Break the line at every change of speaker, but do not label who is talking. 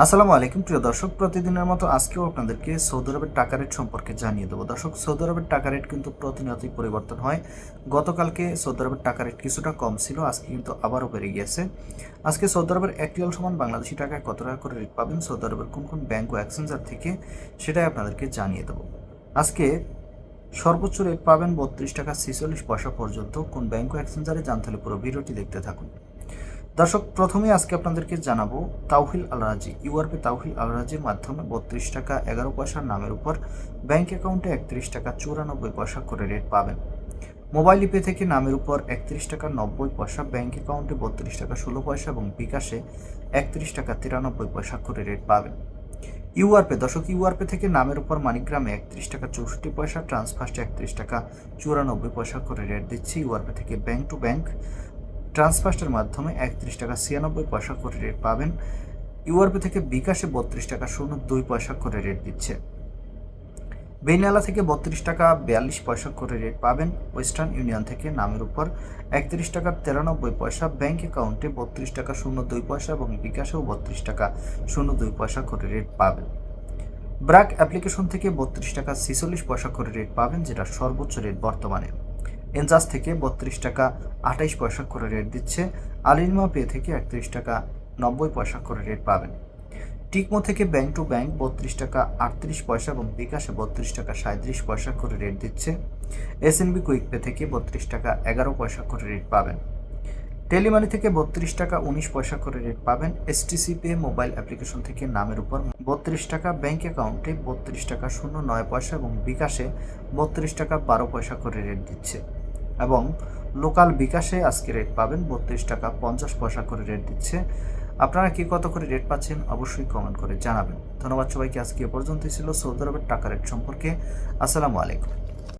আসসালামু আলাইকুম প্রিয় দর্শক, প্রতিদিনের মতো আজকেও আপনাদেরকে সৌদি আরবের টাকা রেট সম্পর্কে জানিয়ে দেবো। দর্শক, সৌদি আরবের টাকা রেট কিন্তু প্রতিনিয়তই পরিবর্তন হয়। গতকালকে সৌদি আরবের টাকা রেট কিছুটা কম ছিল, আজকে কিন্তু আবারও বেড়ে গিয়েছে। আজকে সৌদি আরবের 1 রিয়াল সমান বাংলাদেশি টাকায় কত টাকা করে রেট পাবেন, সৌদি আরবের কোন কোন ব্যাংক ও এক্সচেঞ্জার থেকে, সেটাই আপনাদেরকে জানিয়ে দেবো। আজকে সর্বোচ্চ রেট পাবেন 32 টাকা 46 পয়সা পর্যন্ত। কোন ব্যাংক ও এক্সচেঞ্জারে জানতে হলে পুরো ভিডিওটি দেখতে থাকুন। দর্শক, প্রথমে আজকে আপনাদেরকে জানাবো তাওহিল আল রাজি। ইউআরপি তাওহিল আল রাজির মাধ্যমে 32 টাকা 11 পয়সার নামের উপর ব্যাংক অ্যাকাউন্টে 31 টাকা 94 পয়সা করে রেট পাবেন। মোবাইল পে থেকে নামের উপর 31 টাকা 90 পয়সা, ব্যাংক অ্যাকাউন্টে 32 টাকা 16 পয়সা এবং বিকাশে 31 টাকা 93 পয়সা করে রেট পাবেন। ইউআরপে দর্শক, ইউআরপে থেকে নামের উপর মানিগ্রামে 31 টাকা 64 পয়সা, ট্রান্সফার্স্টে 31 টাকা 94 পয়সা করে রেট দিচ্ছে। ইউআরপে থেকে ব্যাংক টু ব্যাংক ট্রান্সফার্স্টের মাধ্যমে 31 টাকা 96 পয়সা করে রেট পাবেন। ইউআরপি থেকে বিকাশে 32 টাকা 02 পয়সা করে রেট দিচ্ছে। বেনিয়ালা থেকে 32 টাকা 42 পয়সা করে রেট পাবেন। ওয়েস্টার্ন ইউনিয়ন থেকে নামের উপর 31 টাকা 93 পয়সা, ব্যাংক অ্যাকাউন্টে 32 টাকা 02 পয়সা এবং বিকাশেও 32 টাকা 02 পয়সা করে রেট পাবেন। ব্র্যাক অ্যাপ্লিকেশন থেকে 32 টাকা 46 পয়সা করে রেট পাবেন, যেটা সর্বোচ্চ রেট বর্তমানে। এনজাস থেকে 32 টাকা 28 পয়সা করে রেট দিচ্ছে। আলিনমা পে থেকে 31 টাকা 90 পয়সা করে রেট পাবেন। টিকমো থেকে ব্যাংক টু ব্যাংক 32 টাকা 38 পয়সা এবং বিকাশে 32 টাকা 37 পয়সা করে রেট দিচ্ছে। এসএনবি কুইক পে থেকে 32 টাকা 11 পয়সা করে রেট পাবেন। টেলিমানি থেকে 32 টাকা 19 পয়সা করে রেট পাবেন। এসটিসি পে মোবাইল অ্যাপ্লিকেশন থেকে নামের উপর 32 টাকা, ব্যাংক অ্যাকাউন্টে 32 টাকা 09 পয়সা এবং বিকাশে 32 টাকা 12 পয়সা করে রেট দিচ্ছে। এবং লোকাল বিকাশে আজকে রেট পাবেন 32 টাকা 50 পয়সা করে রেট দিচ্ছে। আপনারা কি কত করে রেট পাচ্ছেন অবশ্যই কমেন্ট করে জানাবেন। ধন্যবাদ সবাইকে। আজকে এ পর্যন্তই ছিল সৌদি আরবের টাকা রেট সম্পর্কে। আসসালামু আলাইকুম।